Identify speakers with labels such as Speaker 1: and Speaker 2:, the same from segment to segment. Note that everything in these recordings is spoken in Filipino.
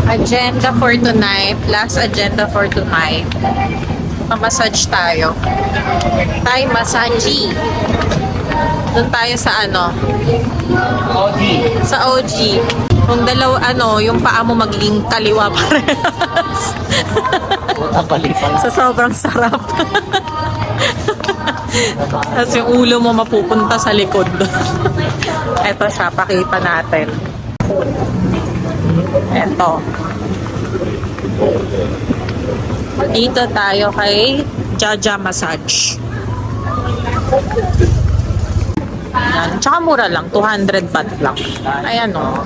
Speaker 1: Agenda for tonight. Last agenda for tonight. Pamassage tayo. Thai massage. Doon tayo sa ano?
Speaker 2: OG.
Speaker 1: Sa OG. Kung yung paa mo magiging kaliwa parehas. Sa sobrang sarap. Tapos yung ulo mo mapupunta sa likod. Ito siya, pakita natin. Ito. Dito tayo kay Jaja Massage. Yan. Tsaka mura lang, 200 baht lang. Ayan o.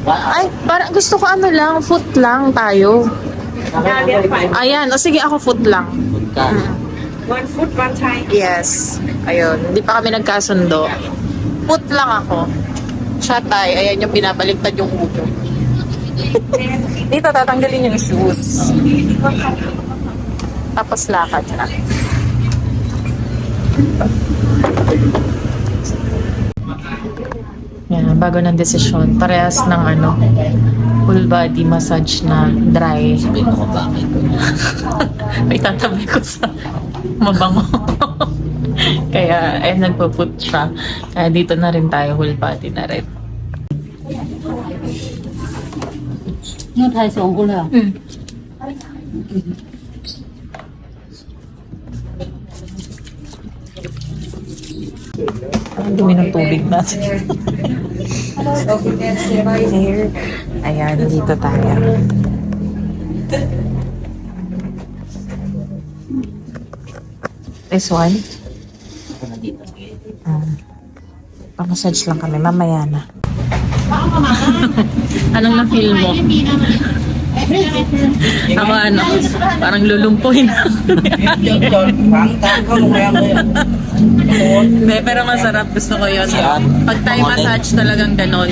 Speaker 1: Ay, parang gusto ko ano lang, foot lang tayo. Ayan, o sige ako foot lang.
Speaker 3: One foot, one Thai.
Speaker 1: Yes. Ayun, hindi pa kami nagkasundo. Foot lang ako. Siya Thai, ayan yung pinabaliktad yung ulo. Dito tatanggalin yung shoes. Tapos lakad na. Yan, bago ng desisyon. Parehas ng full body massage na dry.
Speaker 2: Sabihin mo ko bakit.
Speaker 1: May tatabi ko sa mabango. Kaya, nagpo-put siya. Kaya dito na rin tayo, full body na rin.
Speaker 3: นวดไทย2 คนเลยเหรอ
Speaker 1: Ang dumi ng tubig natin. Here. Ayan, dito tayo. This one? Pa-massage lang kami. Mamaya na. Anong na-feel mo? Ako parang lulumpuhin ako. Hindi, pero masarap. Gusto ko yun. Pag Thai massage talagang ganon.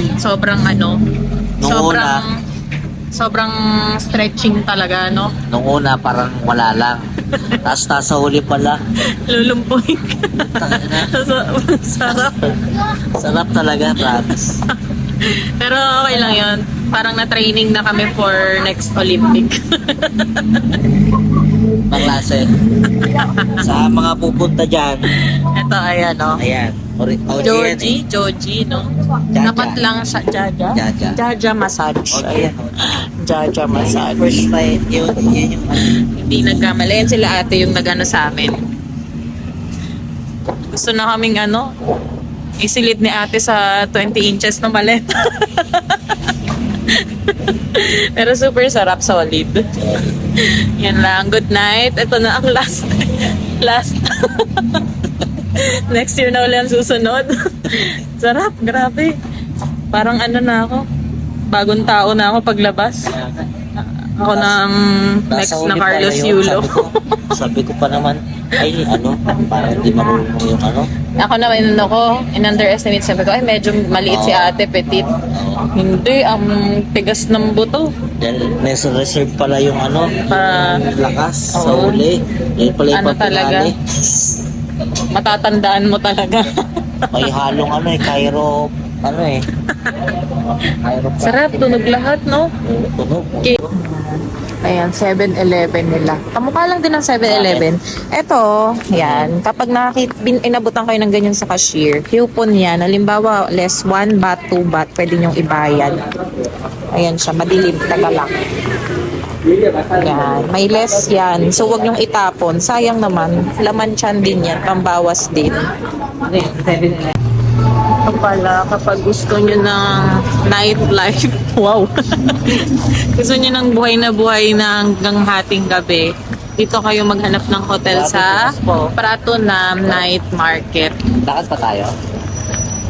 Speaker 1: Sobrang stretching talaga, no?
Speaker 2: Nung una parang wala lang. Tapos nasa huli pala.
Speaker 1: Lulumpuhin ka. Sarap.
Speaker 2: Sarap talaga, promise.
Speaker 1: Pero okay lang yun. Parang na-training na kami for next Olympic.
Speaker 2: Panglase. Sa mga pupunta dyan.
Speaker 1: Ito, ayan, no?
Speaker 2: Ayan.
Speaker 1: Joji, no?
Speaker 2: Jaja.
Speaker 1: Dapat lang sa Jaja.
Speaker 2: Jaja.
Speaker 1: Jaja massage.
Speaker 2: Okay.
Speaker 1: Ayan. Jaja massage.
Speaker 2: First time, yun yung
Speaker 1: Hindi nagkamali. Yan sila ate yung nag-ano sa amin. Gusto na kaming isilid ni ate sa 20 inches na maleta. Pero super sarap, solid. Yan lang. Good night. Ito na ang last. Next year na ulit ang susunod. Sarap, grabe. Parang na ako. Bagong tao na ako paglabas. Ako na ang next na Carlos Yulo.
Speaker 2: Sabi ko pa naman, parang hindi marunong yung
Speaker 1: Ako naman in-underestimate. Sabi ko, medyo maliit si ate, petit. Hindi, ang tigas ng buto.
Speaker 2: Dahil nasa reserve pala yung lakas sa
Speaker 1: Oo.
Speaker 2: uli. Dahil pala yung
Speaker 1: Talaga.
Speaker 2: papinali.
Speaker 1: Matatandaan mo talaga.
Speaker 2: May halong Cairo,
Speaker 1: Sarap, tunog lahat, no?
Speaker 2: Tunog.
Speaker 1: Ayan, 7-Eleven nila. Kamukha lang din ng 7-Eleven. Ito, yan. Kapag inabutan kayo ng ganyan sa cashier, coupon yan. Halimbawa, less 1 baht, 2 baht, pwede nyong ibayad. Ayan siya, madilim, taga lang. Yan, may less yan. So, wag nyong itapon. Sayang naman, laman tiyan din yan, pambawas din. Pala, kapag gusto nyo ng nightlife, wow. Gusto nyo ng buhay na hanggang hating gabi, dito kayo maghanap ng hotel sa Pratunam Night Market.
Speaker 2: Lakad pa tayo?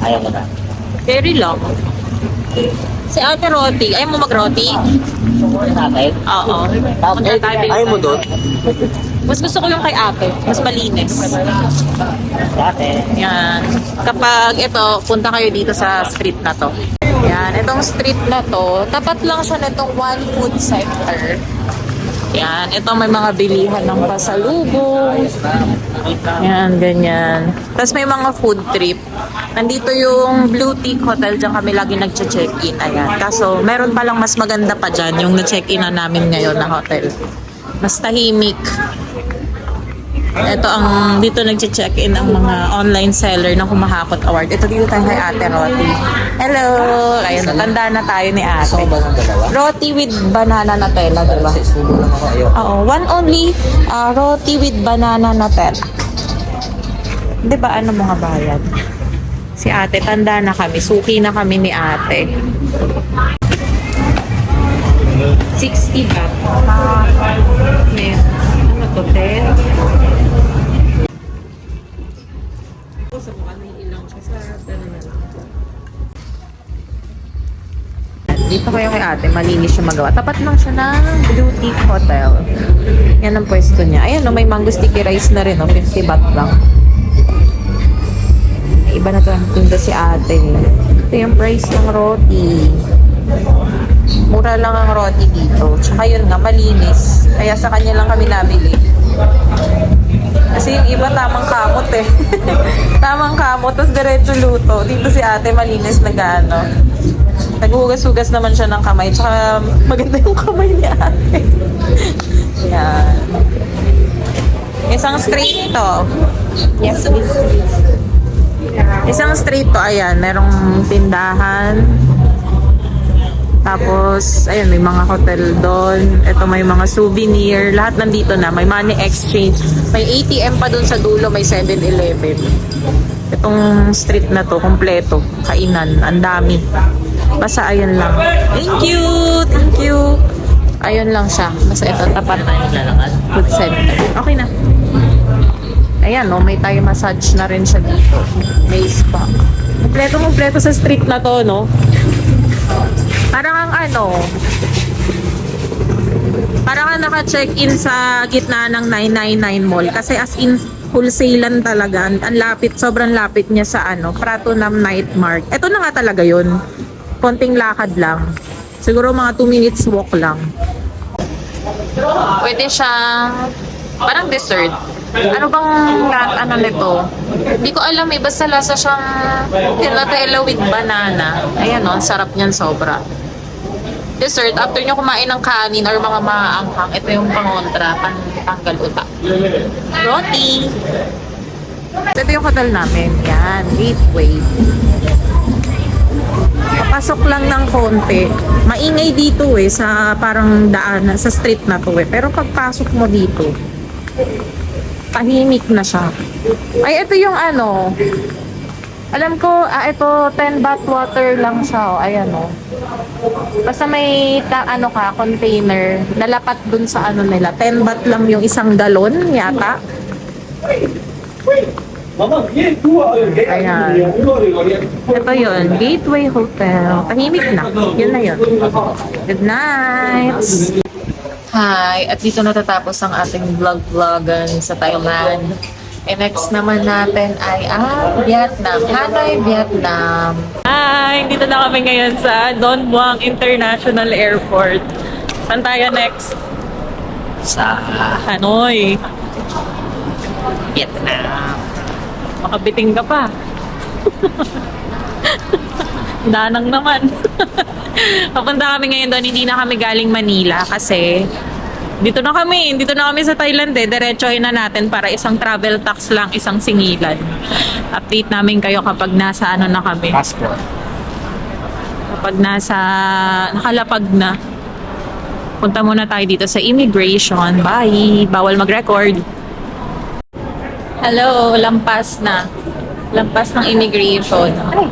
Speaker 2: Ayaw mo na.
Speaker 1: Very long. Si Ate Roti, ayaw mo mag-roti?
Speaker 2: Nakakit?
Speaker 1: Oo. Punta tayo dito.
Speaker 2: Ayaw mo doon?
Speaker 1: Mas gusto ko yung kay Ate, mas malinis.
Speaker 2: Dati.
Speaker 1: Yan. Kapag punta kayo dito sa street na to. Yan, itong street na to, tapat lang siya nitong one food center. Yan, ito may mga bilihan ng pasalubong. Yan, ganyan. Tapos may mga food trip. Nandito yung Blue Teak Hotel, dyan kami lagi nag-check-in. Ayan. Kaso, meron palang mas maganda pa dyan, yung na-check-in na namin ngayon na hotel. Mas tahimik. Ito ang, dito nag-check-in ang mga online seller na humahakot award. Ito dito tayo kay Ate Roti. Hello! Ayun, natanda na tayo ni
Speaker 2: Gusto
Speaker 1: Ate.
Speaker 2: ko ba ng dalawa?
Speaker 1: Roti with banana Nutella, diba?
Speaker 2: Kasi subo lang ako. Ayaw.
Speaker 1: Oo, one only roti with banana Nutella. Di ba ano mga bayad? Si Ate, tanda na kami. Suki na kami ni Ate. 60 ba? Ano to, 10? Sa mukha may ilang siya sa dito kayo kay Ate, malinis siya magawa. Tapat lang siya ng Blue Teak Hotel. Yan ang pwesto niya. Ayan, may mango sticky rice na rin, 50 baht lang. May iba na to ang tinda si Ate. Ito yung price ng roti. Mura lang ang roti dito. Tsaka yun nga, malinis. Kaya sa kanya lang kami nabili. Kasi yung iba tamang kamot eh. Tamang kamot, tapos diretso luto. Dito si Ate malinis na gaano. Naghuhugas-hugas naman siya ng kamay. Tsaka maganda yung kamay ni Ate. Yan. Isang street to. Yes, please. Isang street to, ayan. Merong tindahan. Tapos, ayun, may mga hotel doon. Ito may mga souvenir. Lahat nandito na. May money exchange. May ATM pa doon sa dulo. May 7-Eleven. Itong street na to, kompleto. Kainan. Ang dami. Basta ayun lang. Thank you! Thank you! Ayun lang siya. Basta ito, tapat na yung food center. Okay na. Ayan, no, may Thai massage na rin siya dito. May spa. Kompleto sa street na to, no? Parang ang ano, parang ang naka-check-in sa gitna ng 999 Mall. Kasi as in, wholesalan talaga. Ang lapit, sobrang lapit niya sa ano, Pratunam Night Mart. Ito na nga talaga yun. Konting lakad lang. Siguro mga 2 minutes walk lang. Pwede siyang parang dessert. Ano bang ano nito? Hindi ko alam eh. Basta lasa siyang Nutella with banana. Ayan o, ang sarap niyan sobra. Dessert, after nyo kumain ng kanin or mga maaanghang, ito yung pangontra, pantanggal utak. Roti! Ito yung hotel namin. Yan, Gateway. Papasok lang ng konti. Maingay dito eh, sa parang daan, sa street na to eh. Pero pagpasok mo dito, tahimik na siya. Ay, ito yung ano, alam ko, ito 10 baht water lang siya. Oh. Ayan o. Oh. Basta may ano ka, container, nalapat dun sa ano nila. 10 baht lang yung isang galon yata. Ayan. Ito yun, Gateway Hotel. Tahimik na. Yun na yun. Good night! Hi! At dito natatapos ang ating vlog-vlogan sa Thailand. And next naman natin ay Vietnam. Hanoi, Vietnam. Hi! Dito na kami ngayon sa Don Muang International Airport. Saan tayo next? Sa Hanoi, Vietnam. Makabiting ka pa. Danang naman. Papunta kami ngayon doon. Hindi na kami galing Manila kasi dito na kami sa Thailand eh. Diretsohin na natin para isang travel tax lang, isang singilan. Update namin kayo kapag nasa ano na kami.
Speaker 2: Passport.
Speaker 1: Kapag nasa nakalapag na. Punta muna tayo dito sa immigration. Bye! Bawal mag-record. Hello, lampas na. Lampas ng immigration. Ay.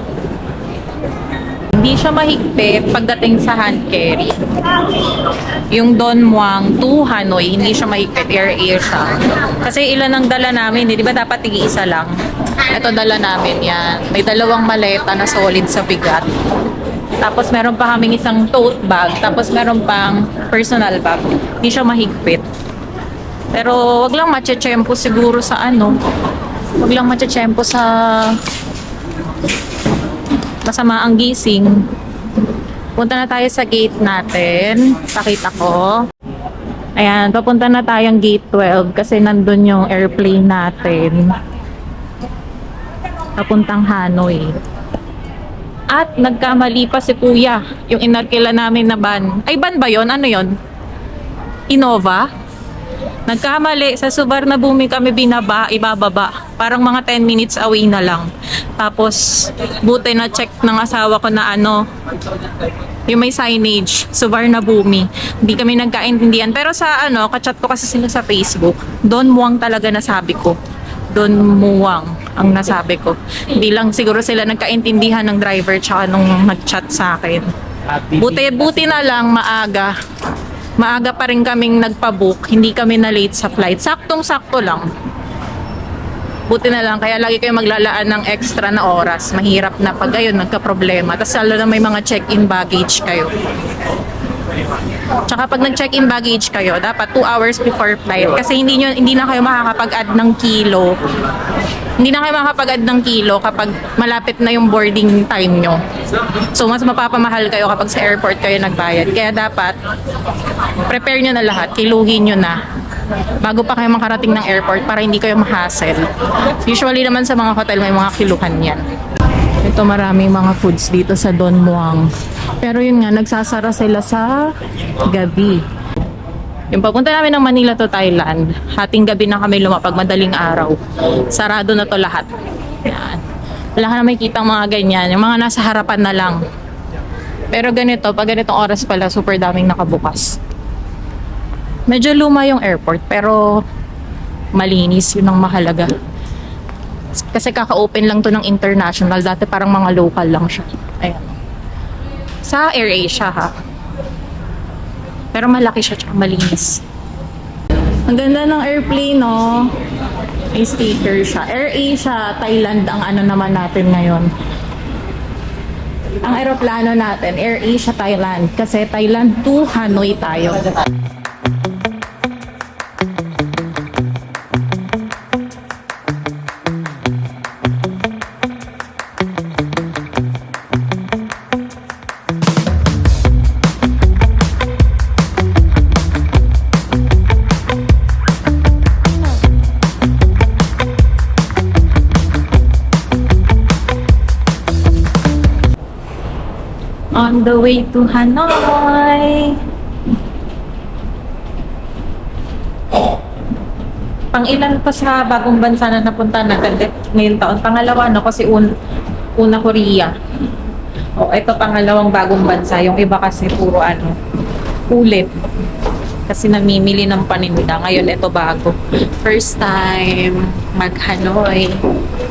Speaker 1: Hindi siya mahigpit pagdating sa hand carry. Yung Don Muang to Hanoi, hindi siya mahigpit, Air Asia. Kasi ilan ang dala namin, di ba dapat tig-isa lang? Ito dala namin yan. May 2 maleta na solid sa bigat. Tapos meron pa kaming isang tote bag. Tapos meron pang personal bag. Hindi siya mahigpit. Pero wag lang matche-tsempo siguro sa ano. Wag lang matche-tsempo sa masama ang gising. Punta na tayo sa gate natin. Pakita ko. Ayan, papunta na tayong gate 12 kasi nandun yung airplane natin. Papuntang Hanoi. At nagkamali pa si Kuya. Yung inarkila namin na van. Ay, van ba yun? Ano yun? Innova? Nagkamali. Sa Suvarnabhumi kami ibababa. Parang mga 10 minutes away na lang. Tapos, buti na check ng asawa ko na yung may signage, Suvarnabhumi. Hindi kami nagkaintindihan. Pero sa kachat ko kasi sila sa Facebook, Don Muang talaga nasabi ko. Don Muang ang nasabi ko. Hindi lang siguro sila nagkaintindihan ng driver tsaka nung nag-chat sa akin. Buti na lang maaga. Maaga pa rin kaming nagpa-book. Hindi kami na late sa flight. Saktong-sakto lang. Buti na lang. Kaya lagi kayo maglalaan ng extra na oras. Mahirap na pag ayun, nagka-problema. Tapos lalo na may mga check-in baggage kayo. Tsaka pag nag-check-in baggage kayo, dapat 2 hours before flight. Kasi hindi na kayo makakapag-add ng kilo. Hindi na kayo makakapag-add ng kilo kapag malapit na yung boarding time nyo. So, mas mapapamahal kayo kapag sa airport kayo nagbayad. Kaya dapat, prepare nyo na lahat. Kiluhin nyo na. Bago pa kayo makarating ng airport para hindi kayo ma-hassle. Usually naman sa mga hotel may mga kiluhan yan. Ito maraming mga foods dito sa Don Muang. Pero yun nga, nagsasara sila sa gabi. Yung papunta namin ng Manila to Thailand, hating gabi na kami lumapag, madaling araw. Sarado na to lahat. Yan. Wala ka na makikitang mga ganyan. Yung mga nasa harapan na lang. Pero ganito, pag ganitong oras pala, super daming nakabukas. Medyo luma yung airport, pero malinis. Yun ang mahalaga. Kasi kaka-open lang to ng international. Dati parang mga local lang siya. Ayan. Sa AirAsia ha. Pero malaki siya tsaka malinis. Ang ganda ng airplane, no? May sticker siya. AirAsia Thailand ang naman natin ngayon. Ang aeroplano natin, AirAsia Thailand. Kasi Thailand to Hanoi tayo. On the way to Hanoi. Pang-ilan pa sa bagong bansa na napunta natin ngayong taon? Pangalawa, no? Kasi una Korea. O, ito pangalawang bagong bansa. Yung iba kasi puro ulit. Kasi namimili ng paninda. Ngayon, ito bago. First time mag-Hanoi.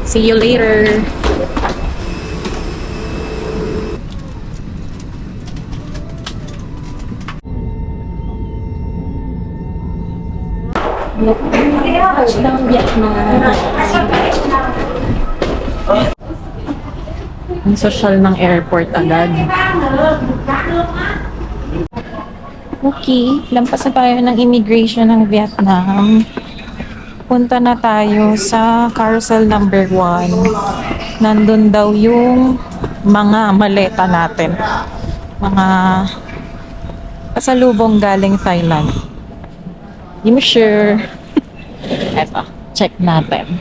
Speaker 1: See you later. Ng Vietnam. Ang social ng airport agad. Okay, lampas na tayo ng immigration ng Vietnam. Punta na tayo sa carousel number 1. Nandun daw yung mga maleta natin. Mga pasalubong galing Thailand. Hindi mo sure. Eto, check natin.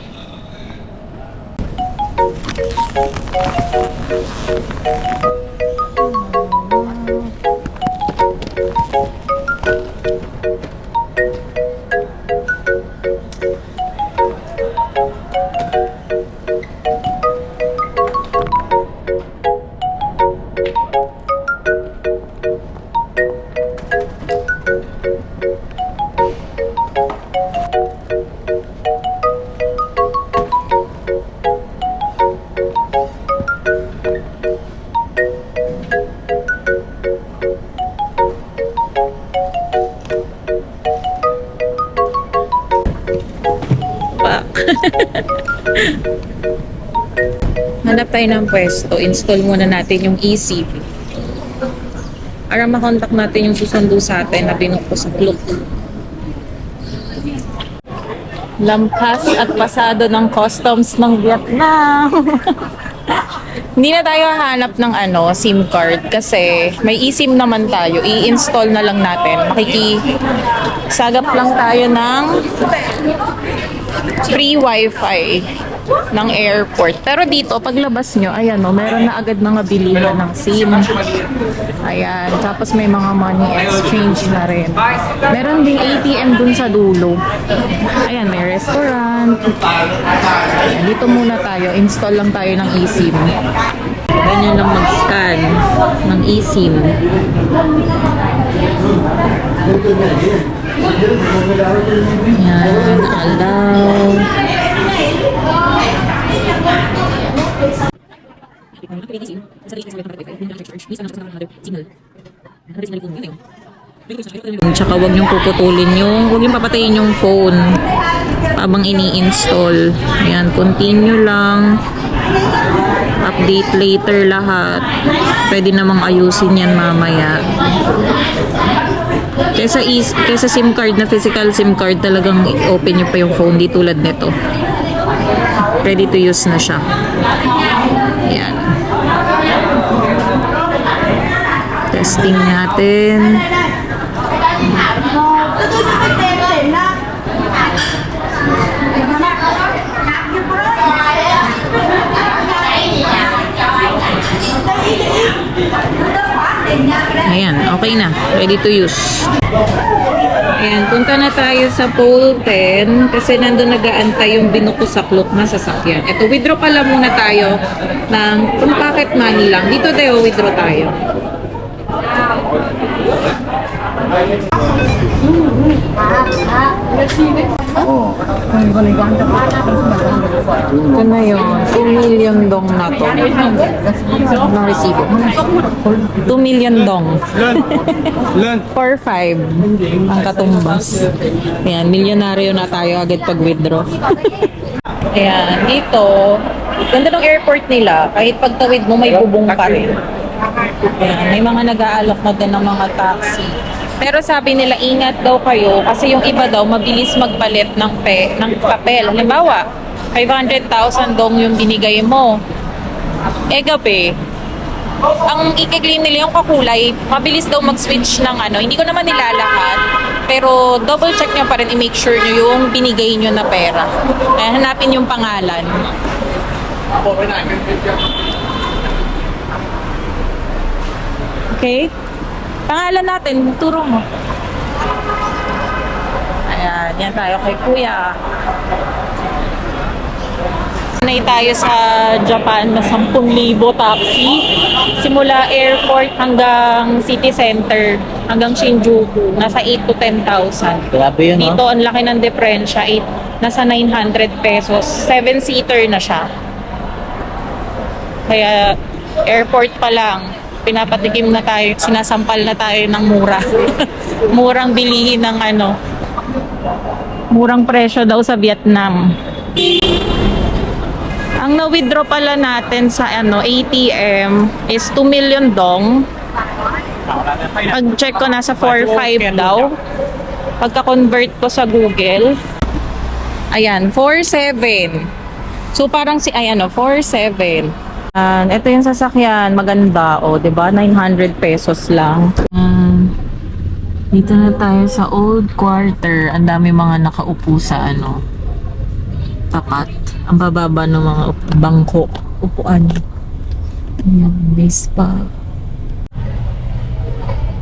Speaker 1: Hanap tayo ng pwesto. Install muna natin yung ECP. Para makontak natin yung susundo sa atin na binuko sa Klook. Lampas at pasado ng customs ng Vietnam. Hindi na tayo hahanap ng SIM card kasi may eSIM naman tayo. I-install na lang natin. Sagap lang tayo ng free wifi ng airport. Pero dito, paglabas nyo, ayan meron na agad mga bilihan ng SIM. Ayan, tapos may mga money exchange na rin. Meron ding ATM dun sa dulo. Ayan, may restaurant. Ayan, dito muna tayo. Install lang tayo ng eSIM. Ganyan lang mag-scan ng eSIM. Ayan, allow. Tsaka huwag niyong puputulin huwag niyong papatayin yung phone habang ini-install. Ayan, continue lang. Update later lahat. Pwede namang ayusin yan mamaya. Kesa SIM card na physical SIM card, talagang open nyo pa yung phone. Di tulad nito. Ready to use na siya. Ayan. Testing natin. Ayan, okay na. Ready to use. Ayan, punta na tayo sa pole 10 kasi nandun nag-aantay yung binukusaklok na sasakyan. Ito, withdraw pala muna tayo ng kung pocket money lang. Dito tayo, withdraw tayo. Ito na yun. 2 million dong na to. Ng resibo. 2 million dong. 4-5 ang katumbas. Ayan, milyonaryo na tayo agad pag-withdraw. Ayan, dito, ganda ng airport nila. Kahit pagtawid mo, may bubong pa rin. Ayan, may mga nag-aalok na din ng mga taxi. Pero sabi nila, ingat daw kayo kasi yung iba daw mabilis magpalit ng papel. Halimbawa, 500,000 dong yung binigay mo. Gabi. Ang i-claim nila yung kakulay, mabilis daw mag-switch ng hindi ko naman nilalahat. Pero double check nyo pa rin, i-make sure nyo yung binigay nyo na pera. Kaya hanapin yung pangalan. Okay? Pangalan natin, turo mo. Ayan, yan tayo kay Kuya. Sanay tayo sa Japan na 10,000 taxi. Simula airport hanggang city center, hanggang Shinjuku. Nasa 8 to 10,000.
Speaker 2: Grabe yun,
Speaker 1: Dito, ang laki ng diferensya. Nasa 900 pesos. 7-seater na siya. Kaya, airport pa lang, pinapatikim na tayo, sinasampal na tayo ng mura. Murang bilihin ng murang presyo daw sa Vietnam. Ang na-withdraw pala natin sa ATM is 2 million dong. Pag-check ko nasa 4.5 daw. Pagka-convert ko sa Google, ayan, 4.7. So parang 4.7. Ito yung sasakyan, maganda, 'di ba? 900 pesos lang. Dito na tayo sa old quarter. Ang dami mga nakaupo sa tapat. Ang bababa ng mga bangko, upuan. Ayan, may spa.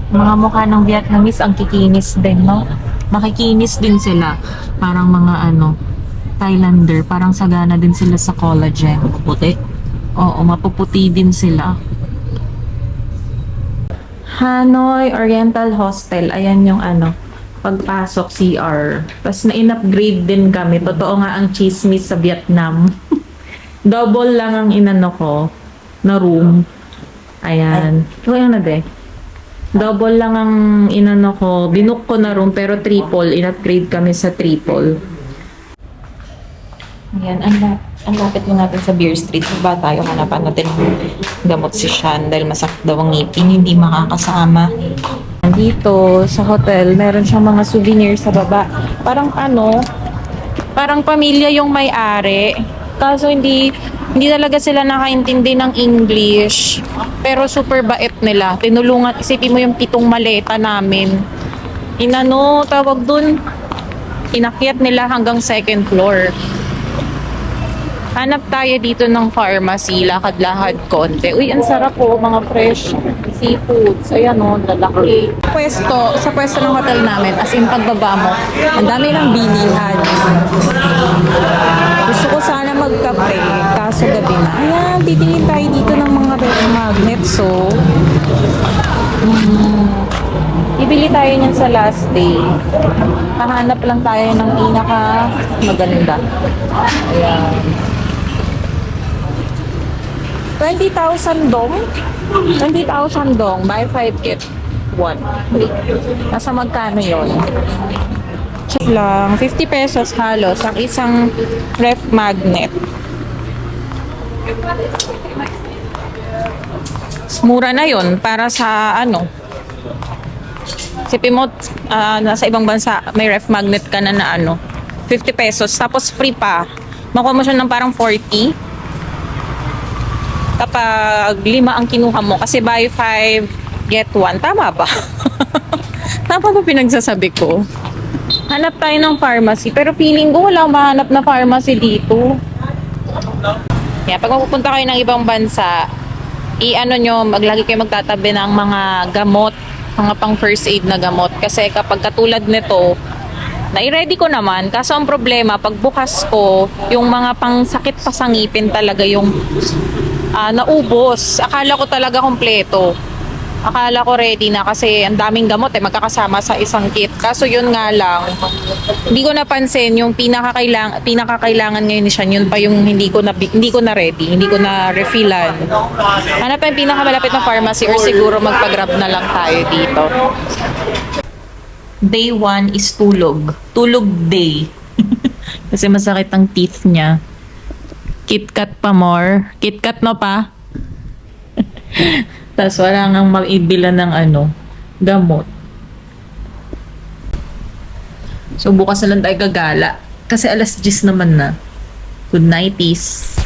Speaker 1: Mga mukha ng Vietnamese ang kikinis din, no? Makikinis din sila. Parang mga Thailander. Parang sagana din sila sa collagen.
Speaker 2: Puti.
Speaker 1: Oo, mapuputi din sila. Hanoi Oriental Hostel. Ayan yung pagpasok CR. Tapos na-in-upgrade din kami. Totoo nga ang chismis sa Vietnam. Double lang ang ko na room. Ayan. Ito yung double lang ang ko. Binook ko na room pero triple. In-upgrade kami sa triple. Ayan. Ang lapit mo natin sa Beer Street. Diba tayo hanapan natin gamot si Sean dahil masakit daw ang ngipin. Hindi makakasama. Dito sa hotel, meron siyang mga souvenir sa baba. Parang parang pamilya yung may-ari. Kaso hindi talaga sila nakaintindi ng English. Pero super bait nila. Tinulungan, isipin mo yung 7 maleta namin. Tawag dun, inakyat nila hanggang 2nd floor. Hanap tayo dito ng pharmacy, lakad-lakad konti. Uy, ang sarap po, mga fresh seafoods. Ayan o, lalaki. Sa pwesto ng hotel namin, as in pagbaba mo, ang dami ng bilihan. Gusto ko sana magkape, kaso gabi na. Ayan, titingin tayo dito ng mga ref magnets, so. Ibili tayo niyan sa last day. Hahanap lang tayo ng pinaka maganda. Ayan. 20,000 dong? 20,000 dong. Buy 5, get 1. Nasa magkano yun? Check lang. 50 pesos halos ang isang ref magnet. Mura na yun para sa ano. Sipin mo, nasa ibang bansa, may ref magnet ka na 50 pesos. Tapos free pa. Makuha mo siya ng parang 40. Kapag 5 ang kinuha mo, kasi buy 5, get 1. Tama ba? Tama ba pinagsasabi ko? Hanap tayo ng pharmacy. Pero feeling ko walang mahanap na pharmacy dito. Pag mapupunta kayo ng ibang bansa, maglagi kayo magtatabi ng mga gamot, mga pang first aid na gamot. Kasi kapag katulad nito, nai-ready ko naman. Kaso ang problema, pagbukas ko, yung mga pang sakit pa sa ngipin talaga yung naubos. Akala ko talaga kompleto. Akala ko ready na kasi ang daming gamot magkakasama sa isang kit. Kaso yun nga lang, hindi ko napansin yung pinakakailangan ngayon ni Sean, yun pa yung hindi ko na ready, hindi ko na refillan. Hanap yung pinakamalapit na pharmacy or siguro magpa-grab na lang tayo dito. Day 1 is tulog. Tulog day. Kasi masakit ang teeth niya. KitKat pa more. KitKat no pa. Tapos wala nang maibila ng gamot. So bukas na lang tayo gagala. Kasi alas 10 naman na. Good night, peace.